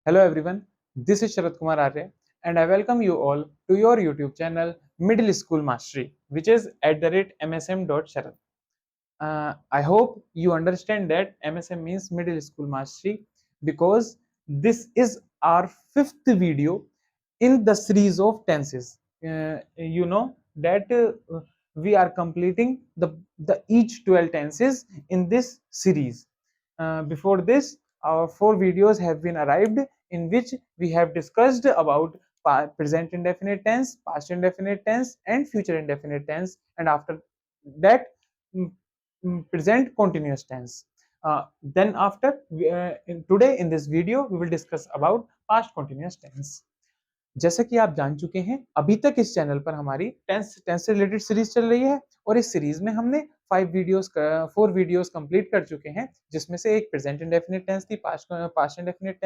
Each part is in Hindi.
Hello everyone, this is Sharat Kumar Arya and I welcome you all to your YouTube channel Middle School Mastery, which is @msm.sharat. I hope you understand that MSM means Middle School Mastery because this is our fifth video in the series of tenses. You know that we are completing the each 12 tenses in this series. Before this, our 4 videos have been arrived in which we have discussed about present indefinite tense, past indefinite tense, and future indefinite tense, and after that present continuous tense. Then after today in this video we will discuss about past continuous tense. जैसा कि आप जान चुके हैं, अभी तक इस चैनल पर हमारी टेंस से रिलेटेड सीरीज चल रही है और इस सीरीज में हमने 4 वीडियोस कंप्लीट कर चुके हैं, जिसमें से एक प्रेजेंट इंडेफिनिट टेंस थी, पास्ट इंडेफिनिट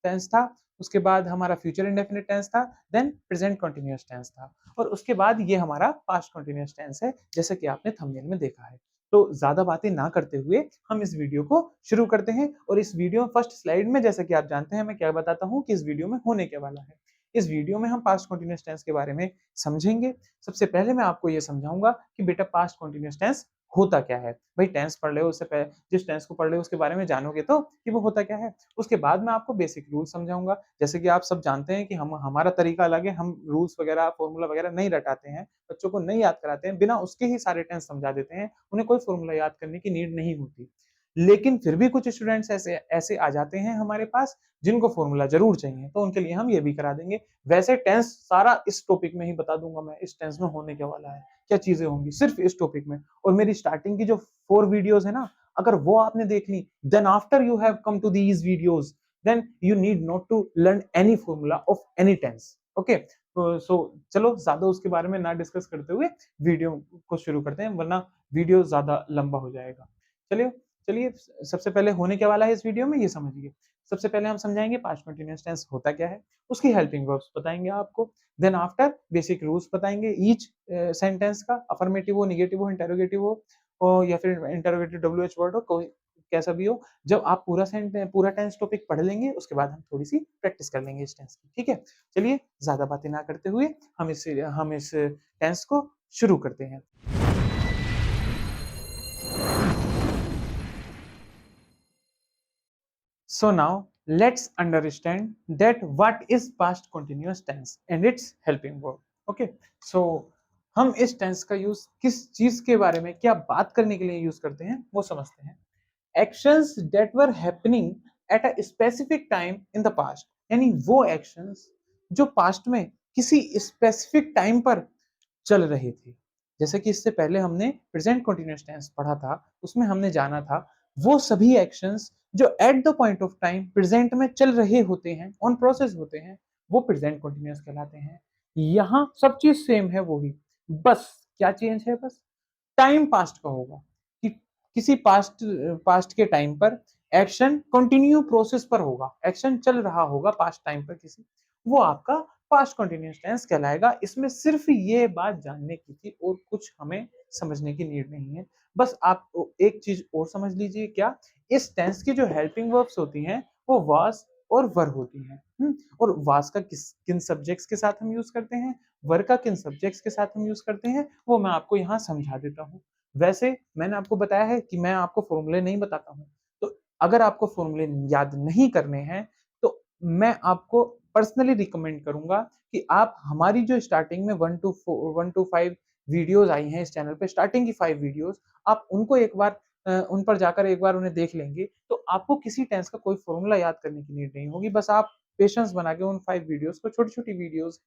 टेंस था, उसके बाद हमारा फ्यूचर इंडेफिनिट टेंस था, देन प्रेजेंट कंटिन्यूअस टेंस था और उसके बाद ये हमारा पास्ट कंटिन्यूअस टेंस है, जैसा कि आपने थंबनेल में देखा है। तो ज्यादा बातें ना करते हुए हम इस वीडियो को शुरू करते हैं और इस वीडियो फर्स्ट स्लाइड में जैसा कि आप जानते हैं मैं क्या बताता हूं कि इस वीडियो में होने के वाला है। इस वीडियो में हम पास्ट कंटीन्यूअस टेंस के बारे में समझेंगे। सबसे पहले मैं आपको ये समझाऊंगा कि बेटा पास्ट कंटीन्यूअस टेंस होता क्या है। भाई टेंस पढ़ रहे हो, उससे पहले जिस टेंस को पढ़ रहे हो उसके बारे में जानोगे तो कि वो होता क्या है। उसके बाद मैं आपको बेसिक रूल समझाऊंगा। जैसे कि आप सब जानते हैं कि हम हमारा तरीका अलग है, हम रूल्स वगैरह फॉर्मूला वगैरह नहीं रटाते हैं, बच्चों को नहीं याद कराते हैं, बिना उसके ही सारे टेंस समझा देते हैं, उन्हें कोई फॉर्मूला याद करने की नीड नहीं होती। लेकिन फिर भी कुछ स्टूडेंट्स ऐसे ऐसे आ जाते हैं हमारे पास जिनको फॉर्मूला जरूर चाहिए, तो उनके लिए हम ये भी करा देंगे। वैसे टेंस सारा इस टॉपिक में ही बता दूंगा मैं, इस टेंस में होने क्या वाला है, क्या चीजें होंगी सिर्फ इस टॉपिक में। और मेरी स्टार्टिंग की जो 4 वीडियोस है ना, अगर वो आपने देख ली, then after you have come to these videos, then you need not to learn any formula of any tense. Okay, so चलो ज्यादा उसके बारे में ना डिस्कस करते हुए वीडियो को शुरू करते हैं, वरना वीडियो ज्यादा लंबा हो जाएगा। चलिए चलिए, सबसे पहले होने क्या वाला है इस वीडियो में ये समझिए। सबसे पहले हम समझाएंगे पास्ट कंटीन्यूअस टेंस होता क्या है, उसकी हेल्पिंग वर्ब्स बताएंगे आपको, देन आफ्टर बेसिक रूल्स बताएंगे ईच सेंटेंस का, अफर्मेटिव हो, निगेटिव हो, इंटरोगेटिव हो, या फिर इंटरोगेटिव डब्ल्यू एच वर्ड हो, कोई कैसा भी हो। जब आप पूरा टेंस टॉपिक पढ़ लेंगे उसके बाद हम थोड़ी सी प्रैक्टिस कर लेंगे इस टेंस की। ठीक है, चलिए ज्यादा बातें ना करते हुए हम इस टेंस को शुरू करते हैं। So now let's understand that what is past continuous tense and its helping verb. Okay, so हम इस टेंस का यूज किस चीज के बारे में, क्या बात करने के लिए यूज करते हैं वो समझते हैं। Actions that were happening at a specific time in the past, यानी वो एक्शंस जो पास्ट में किसी स्पेसिफिक टाइम पर चल रहे थे। जैसे कि इससे पहले हमने प्रेजेंट कंटीन्यूअस टेंस पढ़ा था, उसमें हमने जाना था वो सभी एक्शंस जो at the point of time present में चल रहे होते हैं, ऑन प्रोसेस होते हैं, वो प्रेजेंट कंटीन्यूअस कहलाते हैं। यहाँ सब चीज सेम है वही, बस क्या चेंज है, बस टाइम पास्ट का होगा कि किसी पास्ट पास्ट के टाइम पर एक्शन कंटिन्यू प्रोसेस पर होगा, एक्शन चल रहा होगा पास्ट टाइम पर किसी, वो आपका पास्ट कंटिन्यूअस टेंस कहलाएगा। इसमें सिर्फ ये बात जानने की थी और कुछ हमें समझने की नीड नहीं है। बस आप एक चीज और समझ लीजिए, क्या इस टेंस की जो हेल्पिंग वर्ब्स होती हैं वो वाज और वर होती हैं। और वाज का किन सब्जेक्ट्स के साथ हम यूज करते हैं, वर का किन सब्जेक्ट्स के साथ हम यूज करते हैं, वो मैं आपको यहाँ समझा देता हूँ। वैसे मैंने आपको बताया है कि मैं आपको फॉर्मूले नहीं बताता हूँ, तो अगर आपको फॉर्मूले याद नहीं करने हैं तो मैं आपको पर्सनली रिकमेंड करूंगा कि आप हमारी जो स्टार्टिंग में 1 to 5 वीडियोस आई हैं इस चैनल पे, स्टार्टिंग की 5 वीडियोस, आप उनको एक बार उन पर जाकर एक बार उन्हें देख लेंगे तो आपको किसी टेंस का कोई फॉर्मूला याद करने की नीड नहीं होगी। बस आप पेशेंस बना के उन 5 वीडियोस को, छोटी छोटी वीडियोस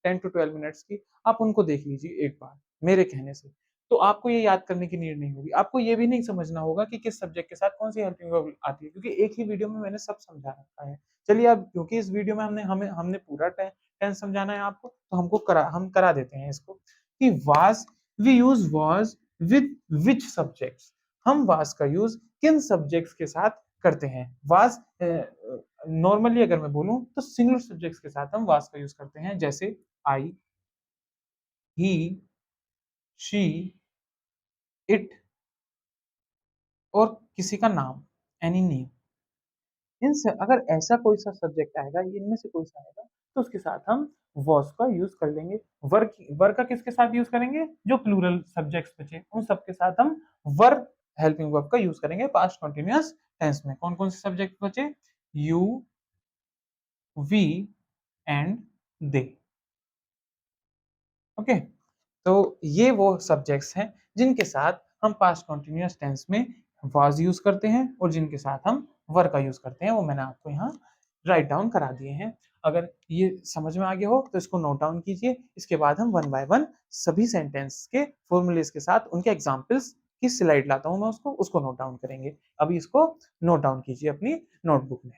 10 to 12 मिनट्स की, आप उनको देख लीजिए एक बार मेरे कहने से, तो आपको ये याद करने की नीड नहीं होगी। आपको ये भी नहीं समझना होगा कि किस सब्जेक्ट के साथ कौन सी हेल्पिंग वर्ब आती है, क्योंकि एक ही वीडियो में मैंने सब समझा रखा है। चलिए अब क्योंकि इस वीडियो में हमने पूरा टेंस समझाना है आपको, तो हम करा देते हैं इसको कि was, we use was with which subjects. हम वाज का यूज किन सब्जेक्ट्स के साथ करते हैं। वाज नॉर्मली अगर मैं बोलूं तो सिंगुलर सब्जेक्ट्स के साथ हम वाज का यूज करते हैं, जैसे आई, ही, शी, इट और किसी का नाम, एनी नेम। अगर ऐसा कोई सा सब्जेक्ट आएगा, इनमें से कोई सा आएगा, तो उसके साथ हम वॉज का यूज कर लेंगे। वर्क का किसके साथ यूज करेंगे? जो प्लूरल सब्जेक्ट्स बचे उन सबके साथ हम वर्क हेल्पिंग वर्ब का यूज करेंगे पास्ट कंटिन्यूअस टेंस में। कौन कौन से सब्जेक्ट बचे? You, we and they. Okay, तो ये वो सब्जेक्ट्स हैं जिनके साथ हम पास्ट कंटिन्यूअस टेंस में वाज यूज करते हैं और जिनके साथ हम वर का यूज करते हैं, वो मैंने आपको यहाँ राइट डाउन करा दिए हैं। अगर ये समझ में आ गया हो तो इसको नोट डाउन कीजिए। इसके बाद हम वन बाय वन सभी सेंटेंस के फॉर्मूलेस के साथ उनके एग्जाम्पल्स की स्लाइड लाता हूँ मैं, उसको नोट डाउन करेंगे। अभी इसको नोट डाउन कीजिए अपनी नोटबुक में।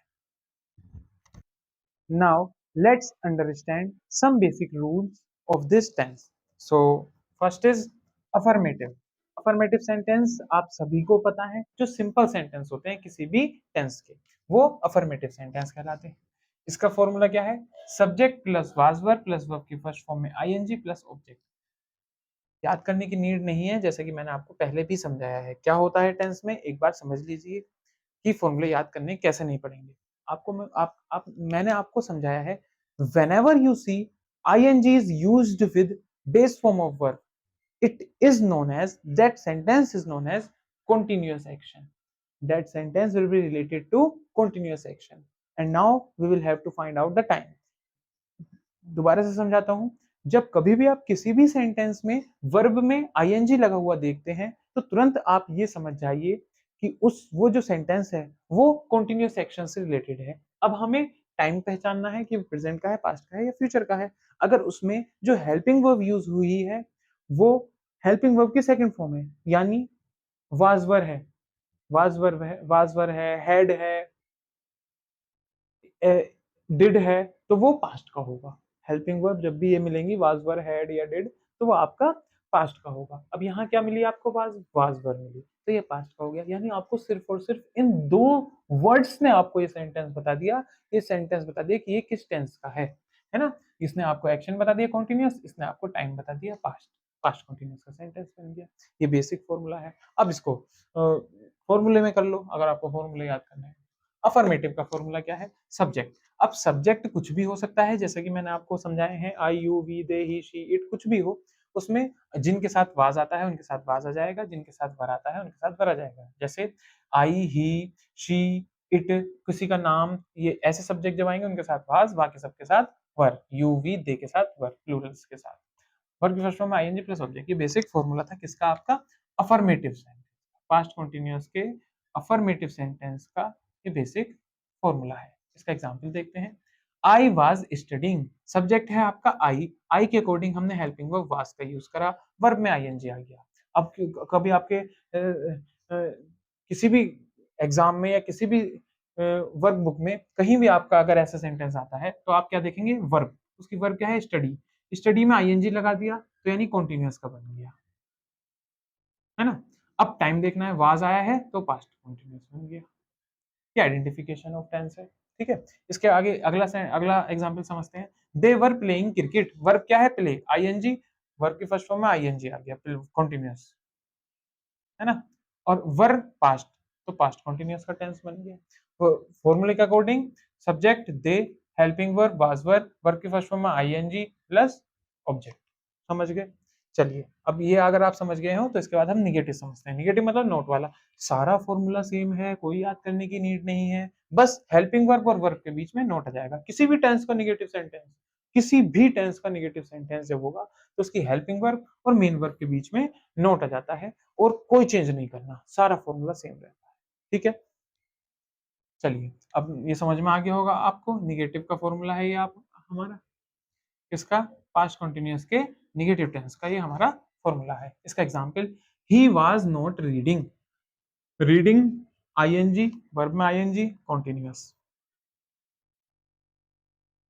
Now, let's understand some basic rules of this tense. So, first is affirmative. Affirmative sentence आप सभी को पता है, जो सिंपल सेंटेंस होते हैं किसी भी टेंस के, वो affirmative sentence कहलाते हैं। इसका फॉर्मूला क्या है? Subject plus was verb plus verb की फर्स्ट फॉर्म में आईएनजी प्लस ऑब्जेक्ट। याद करने की नीड नहीं है, जैसे कि मैंने आपको पहले भी समझाया है। क्या होता है टेंस में, एक बार समझ लीजिए कि फॉर्मूले याद करने कैसे नहीं पड़ेंगे। आपको मैं आप मैंने आपको समझाया है, whenever you see ING is used with base form of verb, it is known as, that sentence is known as continuous action. That sentence will be related to continuous action. And now we will have to find out the time. दोबारा से समझाता हूं। जब कभी भी आप किसी भी सेंटेंस में वर्ब में आईएनजी लगा हुआ देखते हैं, तो तुरंत आप ये समझ जाइए कि वो जो सेंटेंस है वो कॉन्टिन्यूअस एक्शन से रिलेटेड है। अब हमें टाइम पहचानना है कि प्रेजेंट का है, पास्ट का है या फ्यूचर का है। अगर उसमें जो हेल्पिंग वर्ब यूज हुई है वो हेल्पिंग वर्ब की सेकंड फॉर्म है, यानी वाजवर है, वाजवर है, हेड है, डिड है, तो वो पास्ट का होगा। हेल्पिंग वर्ब जब भी ये मिलेंगी, वाज वर, हैड या डिड, तो वो आपका पास्ट का होगा। अब यहाँ क्या मिली आपको? वाज वर मिली, तो ये पास्ट का हो गया। यानी आपको सिर्फ और सिर्फ इन दो वर्ड्स ने आपको ये सेंटेंस बता दिया, ये सेंटेंस बता दिया कि ये किस टेंस का है ना। इसने आपको एक्शन बता दिया कॉन्टिन्यूअस, इसने आपको टाइम बता दिया पास्ट। पास्ट कॉन्टिन्यूअस का सेंटेंस बन गया। ये बेसिक फॉर्मूला है। अब इसको फॉर्मूले में कर लो, अगर आपको फॉर्मूले याद करना है। अफर्मेटिव का फॉर्मूला क्या है? सब्जेक्ट। अब सब्जेक्ट कुछ भी हो सकता है, जैसे कि मैंने आपको समझाए हैं, I, you, we, they, he, she, it, कुछ भी हो। उसमें जिनके साथ वाज आता है उनके साथ वाज आ जाएगा, जिनके साथ वर आता है उनके साथ वर आ जाएगा। जैसे आई, ही, शी, इट, किसी का नाम, ये ऐसे सब्जेक्ट जब आएंगे उनके साथ वाज, बाकी सबके साथ वर। यू, वी, दे के साथ वर, प्लूरल्स के साथ। वर्ब की फर्स्ट फॉर्म में आईएनजी प्लस ऑब्जेक्ट। ये बेसिक फॉर्मूला था किसका? आपका अफर्मेटिव सेंटेंस, पास्ट कंटीन्यूअस के अफर्मेटिव सेंटेंस का ये बेसिक फॉर्मूला है। इसका एग्जांपल देखते हैं। आई वाज स्टडिंग, सब्जेक्ट है आपका आई के अकॉर्डिंग हमने हेल्पिंग वर्ब वाज का यूज करा, वर्ब में आईएनजी आ गया। अब कभी आपके किसी भी एग्जाम में या किसी भी वर्क बुक में कहीं भी आपका अगर ऐसा सेंटेंस आता है, तो आप क्या देखेंगे? वर्ब। उसकी वर्ब क्या है? स्टडी। स्टडी में आईएनजी लगा दिया, तो यानी कॉन्टिन्यूअस का बन गया, है ना। अब टाइम देखना है, वाज आया है तो पास्ट कॉन्टिन्यूअस बन गया। ये आइडेंटिफिकेशन ऑफ टेंस है, ठीक है। इसके आगे अगला एग्जांपल समझते हैं। दे वर प्लेइंग क्रिकेट, वर्ब क्या है? प्ले, आईएनजी, वर्ब की फर्स्ट फॉर्म में आईएनजी आ गया, कॉन्टिन्यूअस, है ना। और वर पास्ट, तो पास्ट कॉन्टिन्यूअस का टेंस बन गया। फॉर्मूले के according subject they, helping verb was were, verb की फर्स्ट फॉर्म में आईएनजी प्लस ऑब्जेक्ट। समझ गए? चलिए, अब ये अगर आप समझ गए हो तो इसके बाद हम निगेटिव समझते हैं। निगेटिव मतलब नोट वाला। सारा फॉर्मूला सेम है, कोई याद करने की नीड नहीं है, बस हेल्पिंग वर्ब और वर्ब के बीच में नोट आ जाएगा। किसी भी टेंस का निगेटिव सेंटेंस, किसी भी टेंस का निगेटिव सेंटेंस जब होगा तो उसकी हेल्पिंग वर्ब और मेन वर्ब के बीच में नोट आ जाता है, और कोई चेंज नहीं करना, सारा फॉर्मूला सेम रहता है, ठीक है। चलिए, अब ये समझ में आ गया होगा आपको, निगेटिव का फॉर्मूला है ये आप हमारा, इसका पास्ट कंटिन्यूअस के निगेटिव टेंस का ये हमारा फॉर्मूला है। इसका example, he was not reading, reading I N G, verb में I N G, continuous,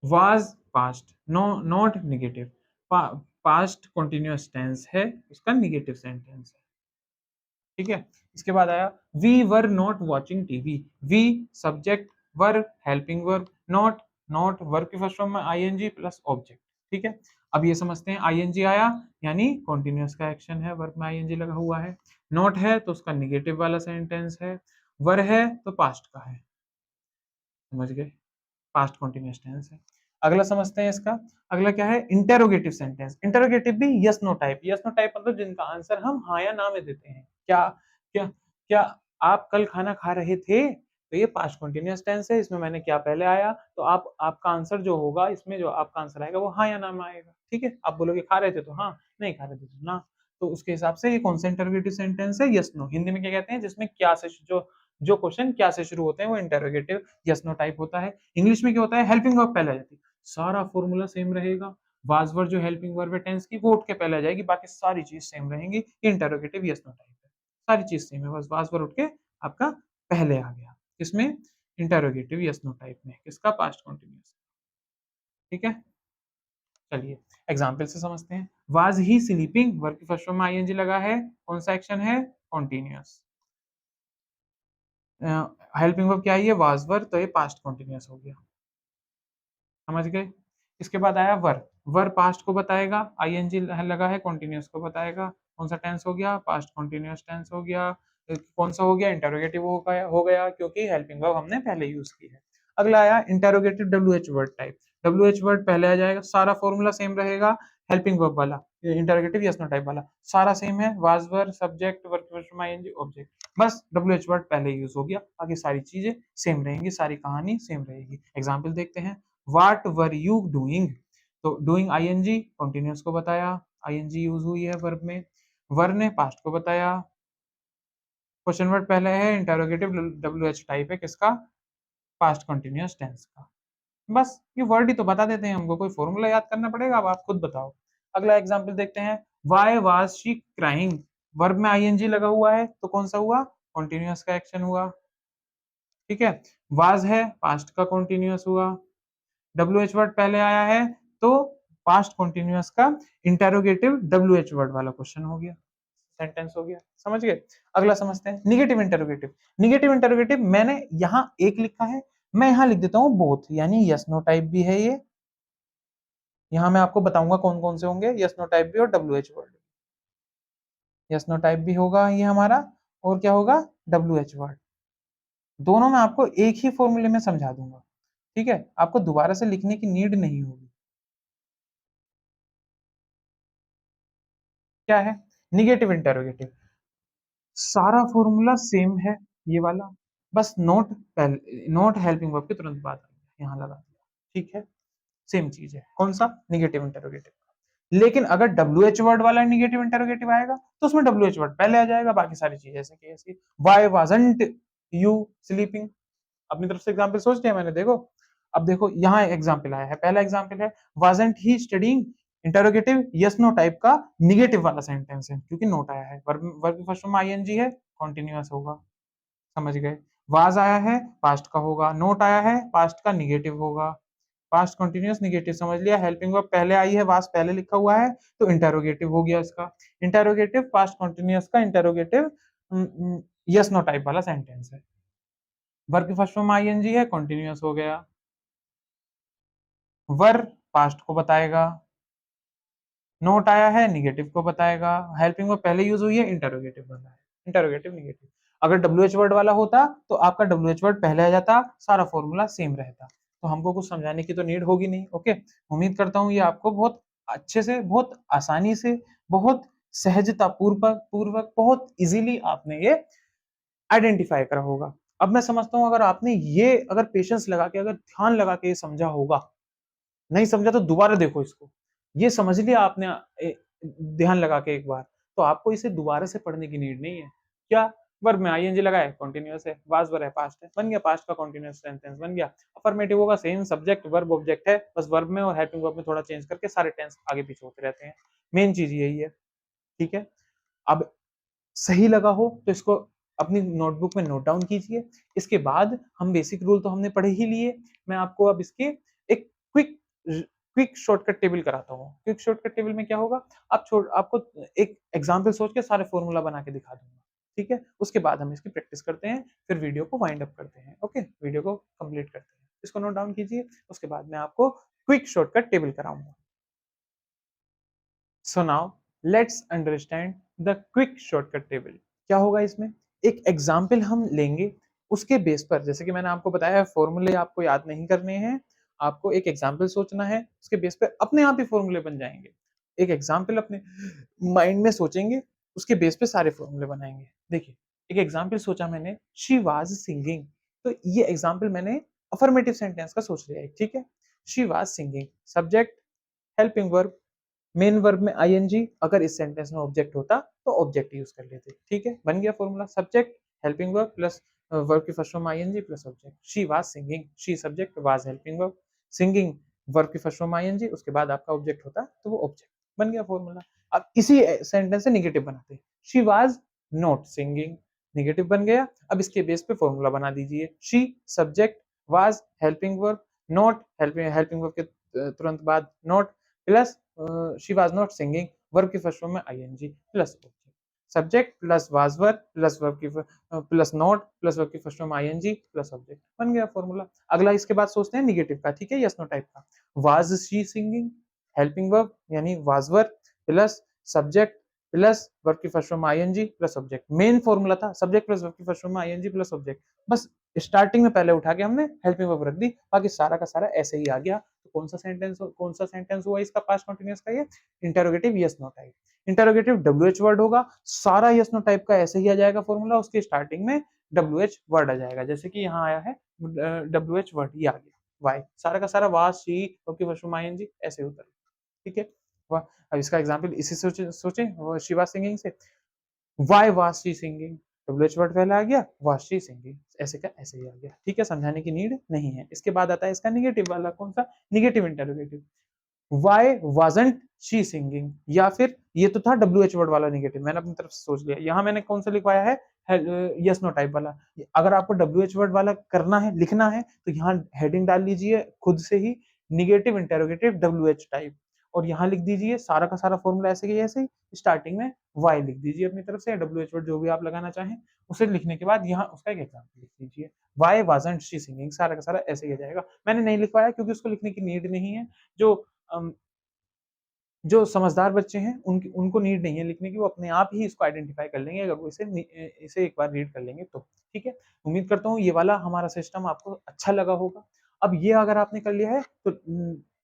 was past, no not negative, past continuous tense है, उसका निगेटिव सेंटेंस है, ठीक है। इसके बाद आया we were not watching TV, we subject, were helping verb, not verb की फर्स्ट फॉर्म में आईएनजी प्लस ऑब्जेक्ट, ठीक है। अब ये समझते हैं, आईएनजी आया यानी कॉन्टिन्यूअस का एक्शन है, वर्ब में आईएनजी लगा हुआ है। नॉट है तो उसका निगेटिव वाला सेंटेंस है, वर है तो पास्ट का है, समझ गए, पास्ट कॉन्टिन्यूअस टेंस है। अगला समझते हैं इसका। अगला क्या है, इंटेरोगेटिव सेंटेंस। इंटेरोगेटिव भी yes no type. Yes no type मतलब जिनका आंसर हम हाँ या ना में देते हैं। क्या क्या क्या आप कल खाना खा रहे थे, तो ये पास्ट कॉन्टिन्यूअस टेंस है, इसमें मैंने क्या पहले आया, तो आप आपका आंसर जो होगा इसमें, जो आपका आंसर आएगा वो हाँ या ना में आएगा। ठीक है, आप बोलोगे खा रहे थे तो हाँ, नहीं खा रहे थे तो ना। तो उसके हिसाब से ये कौन सा इंटेरोगेटिव सेंटेंस है, यस नो। हिंदी में क्या कहते हैं, जिसमें क्या से जो जो क्वेश्चन क्या से शुरू होते हैं वो इंटेरोगेटिव यस नो टाइप होता है। इंग्लिश में क्या होता है, हेल्पिंग वर्ब पहले आ जाती है, सारा फॉर्मूला सेम रहेगा। वाज वर्ब जो हेल्पिंग वर्ब है टेंस की, वो उठ के पहले आ जाएगी, बाकी सारी चीज सेम रहेंगी। इंटेरोगेटिव यस नो टाइप है, सारी चीज सेम है, बस वाज वर्ब उठ के आपका पहले आ गया। इसमें इंटेरोगेटिव यस नो टाइप में किसका, पास्ट कंटिन्यूअस। ठीक है, चलिए एग्जाम्पल से समझते हैं। वाज ही स्लीपिंग, वर्ब की फर्स्ट फॉर्म में आईएनजी लगा है, कौन सा एक्शन है, कॉन्टिन्यूअस। हेल्पिंग वर्ब क्या है, वाज वर्ब, तो ये पास्ट कॉन्टिन्यूअस हो गया। समझ गए। इसके बाद आया वर। वर पास्ट को बताएगा, आईएनजी लगा है, कॉन्टिन्यूअस को बताएगा। कौन सा टेंस हो गया, पास्ट कॉन्टिन्यूअस टेंस हो गया। कौन सा हो गया, इंटेरोगेटिव हो गया क्योंकि हेल्पिंग वर्ब हमने पहले यूज की है। अगला आया interrogative W H word type. W H word पहले आ जाएगा, सारा फॉर्मूला सेम रहेगा। हेल्पिंग वर्ब वाला, इंटेरोगेटिव यस नो टाइप वाला सारा सेम है, वाज वर्ब, सब्जेक्ट, वर्ब की फर्स्ट फॉर्म आईएनजी, ऑब्जेक्ट। बस डब्ल्यू एच वर्ड पहले यूज हो गया, बाकी सारी चीजें सेम रहेंगी, सारी कहानी सेम रहेगी। एग्जाम्पल देखते हैं। व्हाट वर यू डूइंग, तो डूइंग आईएनजी कॉन्टिन्यूअस को बताया, आईएनजी यूज हुई है वर्ब में। वर ने पास्ट को बताया। क्वेश्चन वर्ड पहले है, इंटेरोगेटिव डब्ल्यू एच टाइप है किसका, पास्ट कॉन्टिन्यूअस टेंस का। बस ये वर्ड ही तो बता देते हैं, हमको कोई फॉर्मूला याद करना पड़ेगा, अब आप खुद बताओ। अगला एग्जाम्पल देखते हैं। Why was she crying, verb में आईएनजी लगा हुआ है, तो कौन सा हुआ, कॉन्टिन्यूअस का एक्शन हुआ। ठीक है, वाज है, पास्ट का कॉन्टिन्यूअस हुआ। डब्ल्यू एच वर्ड पहले आया है, तो पास्ट कॉन्टिन्यूअस का इंटेरोगेटिव डब्ल्यू एच वर्ड वाला क्वेश्चन हो गया, सेंटेंस हो गया। समझ गए। अगला समझते हैं, निगेटिव इंटेरोगेटिव। निगेटिव इंटेरोगेटिव मैंने यहाँ एक लिखा है, मैं यहाँ लिख देता हूँ बोथ, यानी यस नो टाइप भी है ये। यहाँ मैं आपको बताऊंगा कौन कौन से होंगे, यस नो टाइप भी और W H word. Yes no type भी होगा ये हमारा, और क्या होगा, डब्ल्यू एच वर्ड। दोनों मैं आपको एक ही फॉर्मूले में समझा दूंगा। ठीक है, आपको दोबारा से लिखने की नीड नहीं होगी। क्या है, निगेटिव इंटेरोगेटिव, सारा फॉर्मूला सेम है ये वाला, बस नोट पहले, नोट हेल्पिंग वर्ब के तुरंत बाद यहाँ लगा दिया। ठीक है, सेम चीज है, कौन सा, निगेटिव इंटेरोगेटिव। लेकिन अगर डब्ल्यू एच वर्ड वाला निगेटिव इंटेरोगेटिव आएगा, तो उसमें डब्ल्यू एच वर्ड पहले आ जाएगा, बाकी सारी चीजें ऐसे की ऐसी। वाई वाजंट यू स्लीपिंग, अपनी तरफ से एग्जाम्पल सोच लिया मैंने, देखो। अब देखो यहाँ एग्जाम्पल आया है, पहला एग्जाम्पल है, wasn't he studying, interrogative yes no type का निगेटिव वाला सेंटेंस है, क्योंकि नोट आया है, वर्ब फर्स्ट फॉर्म आईएनजी है, कॉन्टिन्यूअस होगा। समझ गए। वाज आया है, पास्ट का होगा, नोट आया है, पास्ट का निगेटिव होगा। पास्ट कंटिन्यूअस निगेटिव समझ लिया, हेल्पिंग वर्ब पहले आई है, वाज पहले लिखा हुआ है, तो इंटेरोगेटिव हो गया इसका। इंटेरोगेटिव पास्ट कंटिन्यूअस का इंटेरोगेटिव यस नो टाइप वाला सेंटेंस है। वर्ब की फर्स्ट फॉर्म आईएनजी है, कंटीन्यूअस हो गया। वर पास्ट को बताएगा, नोट आया है, निगेटिव को बताएगा। हेल्पिंग वर्ब पहले यूज हुई है, इंटरोगेटिव वाला है, इंटरोगेटिव निगेटिव। अगर डब्ल्यू एच वर्ड वाला होता, तो आपका डब्ल्यू एच वर्ड पहले आ जाता, सारा फॉर्मूला सेम रहता, तो हमको कुछ समझाने की तो नीड होगी नहीं। ओके, उम्मीद करता हूँ ये आपको बहुत अच्छे से, बहुत आसानी से, बहुत सहजता पूर्वक बहुत इजीली आपने ये आइडेंटिफाई करा होगा। अब मैं समझता हूँ, अगर आपने ये, अगर पेशेंस लगा के, अगर ध्यान लगा के ये समझा होगा, नहीं समझा तो दोबारा देखो इसको। ये समझ लिया आपने ध्यान लगा के एक बार, तो आपको इसे दोबारा से पढ़ने की नीड नहीं है। क्या, वर्ब में आईएनजी लगा है, कंटीन्यूअस है, वाज वर्ब है, पास्ट है, बन गया, पास्ट का कंटीन्यूअस सेंटेंस बन गया। अफर्मेटिव होगा, सेम सब्जेक्ट वर्ब ऑब्जेक्ट है, बस वर्ब में और हेल्पिंग वर्ब में थोड़ा चेंज करके सारे टेंस आगे पीछे होते रहते हैं। मेन चीज यही है। ठीक है, अब सही लगा हो तो इसको अपनी नोटबुक में नोट डाउन कीजिए। इसके बाद हम बेसिक रूल तो हमने पढ़े ही लिए, मैं आपको अब इसके एक क्विक शॉर्टकट टेबल कराता हूँ। क्विक शॉर्टकट टेबल में क्या होगा, आपको एक एग्जाम्पल सोच के सारे फॉर्मूला बना के दिखा दूंगा। ठीक है, उसके बाद हम इसकी प्रैक्टिस करते हैं, फिर वीडियो को वाइंड अप करते हैं। ओके, वीडियो को कंप्लीट करते हैं, इसको नोट डाउन कीजिए, उसके बाद मैं आपको क्विक शॉर्टकट टेबल कराऊंगा। So now let's understand the quick shortcut table. क्या होगा इसमें, एक एग्जाम्पल हम लेंगे, उसके बेस पर, जैसे कि मैंने आपको बताया, फॉर्मूले आपको याद नहीं करने हैं, आपको एक एग्जाम्पल सोचना है, उसके बेस पे अपने आप ही फॉर्मूले बन जाएंगे। एक एग्जाम्पल अपने माइंड में सोचेंगे, उसके बेस पे सारे फॉर्मूले बनाएंगे। देखिए, एक एग्जाम्पल सोचा मैंने, शी वाज सिंगिंग, तो ये एग्जाम्पल मैंने अफर्मेटिव सेंटेंस का सोच लिया है, ठीक है। She was singing, subject, helping verb, main verb में आईएनजी, अगर इस सेंटेंस में ऑब्जेक्ट होता तो ऑब्जेक्ट यूज कर लेते, ठीक है। बन गया formula, subject helping verb plus verb की first form ING plus object. She was singing, she subject, was helping verb, singing verb की फर्स्ट फॉर्म आईएनजी, उसके बाद आपका ऑब्जेक्ट होता तो वो ऑब्जेक्ट। बन गया फॉर्मूला। अब इसी सेंटेंस से निगेटिव बनाते हैं, she was not singing, negative बन गया। अब इसके बेस पे फॉर्मूला बना दीजिए, she subject, was helping verb, not helping verb के तुरंत बाद not, plus she was not singing, verb की फर्स्ट फॉर्म में ING plus object. Subject plus was verb plus verb की प्लस नॉट प्लस वर्ब की first form ING plus object. बन गया फॉर्मूला। अगला इसके बाद सोचते हैं निगेटिव का, ठीक है, यस नो टाइप का। Was she singing, helping verb यानी was verb plus subject plus verb की first form ING plus object. Main formula था सब्जेक्ट प्लस वर्ब की first form ING plus object, बस स्टार्टिंग में पहले उठा के हमने हेल्पिंग वर्ब रख दी, बाकी सारा का सारा ऐसे ही आ गया। तो कौन सा सेंटेंस हुआ इसका पास्ट कंटीन्यूअस का? ये interrogative yes no type. Interrogative WH word होगा, सारा यस नो टाइप का ऐसे ही आ जाएगा फॉर्मूला, उसके स्टार्टिंग में डब्ल्यूएच वर्ड आ जाएगा, जैसे कि यहाँ आया है डब्ल्यूएच वर्ड, ये आ गया वाई, सारा का सारा वाज शी ओके वशुम आईएनजी ऐसे होता है, ठीक है। वाह, अब इसका एग्जांपल इसी से सोचे शी वाज सिंगिंग से, why was she singing, WH word पहले आ गया, वाज शी सिंगिंग ऐसे का ऐसे ही आ गया, ठीक है, समझाने की नीड नहीं है। इसके बाद आता है इसका निगेटिव वाला, कौन सा? Negative interrogative, why wasn't she singing, या फिर ये तो था डब्ल्यू एच वर्ड वाला निगेटिव, मैंने अपनी तरफ से सोच लिया, यहाँ मैंने कौन सा लिखवाया है? यस नो टाइप वाला। अगर आपको डब्ल्यू एच वर्ड वाला करना है, लिखना है, तो यहाँ हेडिंग डाल लीजिए खुद से ही, negative interrogative W H type, और यहाँ लिख दीजिए सारा का सारा फॉर्मूला ऐसे ही ऐसे ही, स्टार्टिंग में वाई लिख दीजिए अपनी तरफ से, डब्ल्यू एच वर्ड जो भी आप लगाना चाहें उसे लिखने के बाद यहाँ उसका एक एग्जाम्पल लिख दीजिए, वाई वाजंट शी सिंगिंग, सारा का सारा ऐसे ही आ जाएगा। मैंने नहीं लिखवाया क्योंकि उसको लिखने की नीड नहीं है, जो जो समझदार बच्चे हैं उनको नीड नहीं है लिखने की, वो अपने आप ही इसको आइडेंटिफाई कर लेंगे अगर वो इसे एक बार रीड कर लेंगे तो, ठीक है। उम्मीद करता हूँ ये वाला हमारा सिस्टम आपको अच्छा लगा होगा। अब ये अगर आपने कर लिया है तो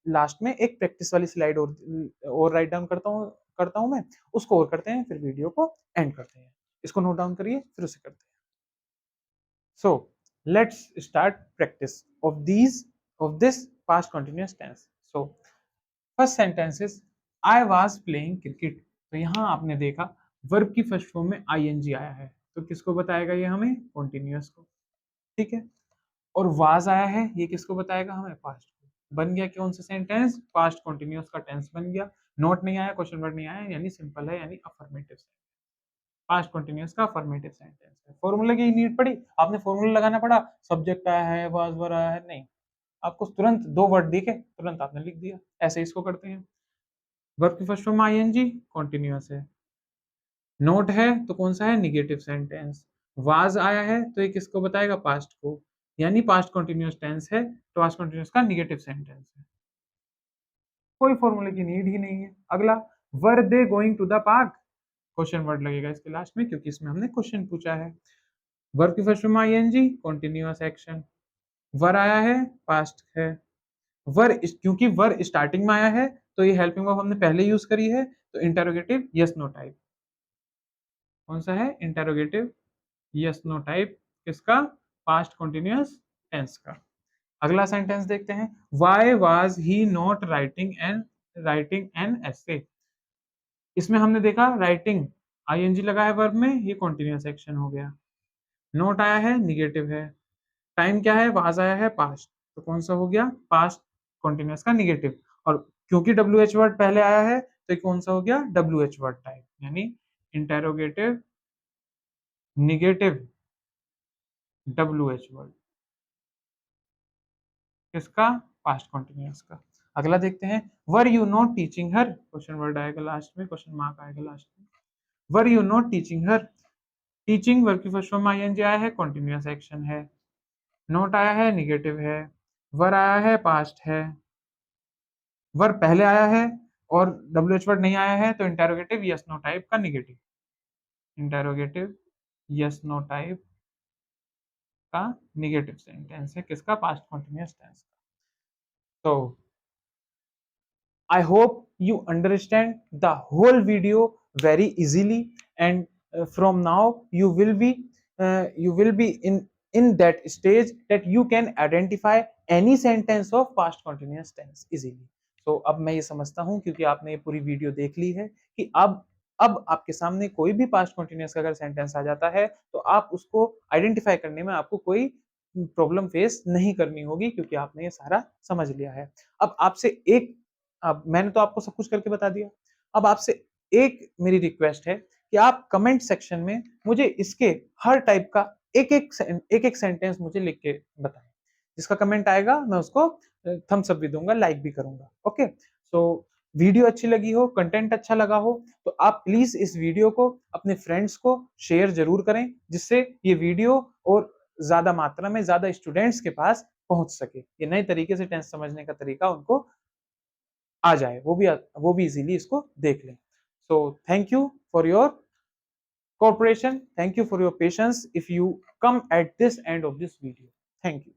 लास्ट में एक प्रैक्टिस वाली स्लाइड और राइट डाउन करता हूँ मैं, उसको और करते हैं, फिर वीडियो को एंड करते हैं। इसको नोट डाउन करिए, फिर उसे करते हैं। So let's start practice of this past continuous tense. So first sentence is I was playing cricket, तो यहाँ आपने देखा वर्ब की फर्स्ट फॉर्म में आईएनजी आया है, तो किसको बताएगा ये? हमें कॉन्टिन्यूअस को, ठीक है। और वाज आया है, ये किसको बताएगा? हमें पास्ट को। बन गया कौन सा सेंटेंस? पास्ट कॉन्टिन्यूअस का टेंस बन गया। नोट नहीं आया, क्वेश्चन वर्ड नहीं आया, यानी सिंपल है, यानी अफर्मेटिव सेंटेंस, पास्ट कॉन्टिन्यूअस का अफर्मेटिव सेंटेंस है। फॉर्मूले की नीड पड़ी, आपने फॉर्मूला लगाना पड़ा, सब्जेक्ट आया है, वाज वर आया है, नहीं, आपको तुरंत दो वर्ड दिखे, तुरंत आपने लिख दिया। ऐसे इसको करते हैं। वर्ब की फर्स्ट फॉर्म आईएनजी, कॉन्टिन्यूअस है। नोट है तो कौन सा है? Negative sentence. वाज आया है तो ये किसको बताएगा? पास्ट को, यानी पास्ट कॉन्टिन्यूअस टेंस है, तो पास्ट कॉन्टिन्यूअस का निगेटिव सेंटेंस है। कोई फॉर्मूले की नीड ही नहीं है। अगला, were they going to the park, question word लगेगा इसके लास्ट में, क्योंकि इसमें हमने क्वेश्चन पूछा है। वर्ब की first form I N G, continuous action. Were आया है, पास्ट है। क्योंकि वर स्टार्टिंग में आया है, तो ये हेल्पिंग वर्ब हमने पहले यूज करी है, तो इंटरोगेटिव यस नो टाइप। कौन सा है? इंटरोगेटिव यस नो टाइप, किसका? पास्ट कॉन्टिन्यूअस टेंस का। अगला सेंटेंस देखते हैं, why was he not writing an essay. इसमें हमने देखा राइटिंग आईएनजी लगा है वर्ब में, ये कॉन्टिन्यूअस एक्शन हो गया। नोट आया है, निगेटिव है। टाइम क्या है? वाज आया है, पास्ट, तो कौन सा हो गया? पास्ट कॉन्टिन्यूअस का निगेटिव। और क्योंकि डब्ल्यू एच वर्ड पहले आया है, तो ये कौन सा हो गया? डब्ल्यू एच वर्ड टाइप, यानी interrogative negative W H word, किसका? पास्ट कॉन्टिन्यूअस का। अगला देखते हैं, were you not teaching her, question word आएगा लास्ट में, क्वेश्चन मार्क आएगा लास्ट में। Were you not teaching her, teaching verb की फर्स्ट फॉर्म आईएनजी आया है, कॉन्टिन्यूअस एक्शन है। नोट आया है, निगेटिव है। वर आया है, पास्ट है। वर्ब पहले आया है और डब्ल्यू एच वर्ड नहीं आया है, तो इंटेरोगेटिव यस नो टाइप का negative, interrogative yes no type का नेगेटिव सेंटेंस है, किसका? पास्ट कंटिन्यूअस टेंस का। तो I hope you understand the whole video very easily, and from now you will be in that stage that you can identify any sentence of past continuous tense easily. So अब मैं ये समझता हूँ, क्योंकि आपने ये पूरी वीडियो देख ली है, कि अब आपके सामने कोई भी पास्ट कंटिन्यूअस का अगर सेंटेंस आ जाता है तो आप उसको आइडेंटिफाई करने में आपको कोई प्रॉब्लम फेस नहीं करनी होगी, क्योंकि आपने ये सारा समझ लिया है। अब आपसे एक अब मैंने तो आपको सब कुछ करके बता दिया। अब आपसे एक मेरी रिक्वेस्ट है कि आप कमेंट सेक्शन में मुझे इसके हर टाइप का एक-एक सेंटेंस मुझे लिख के बताएँ। जिसका कमेंट आएगा मैं उसको थम्स अप भी दूँगा, लाइक भी करूँगा। ओके? सो वीडियो अच्छी लगी हो, कंटेंट अच्छा लगा हो, तो आप प्लीज़ इस वीडियो को अपने फ्रेंड्स को शेयर ज़रूर करें, जिससे ये वीडियो और ज़्यादा मात्रा में ज़्यादा स्टूडेंट्स के पास पहुँच सके। ये नए तरीके से टेंस समझने का तरीका उनको आ जाए, वो भी इजीली इसको देख लें। So thank you for your cooperation, thank you for your patience if you come at this end of this video. Thank you.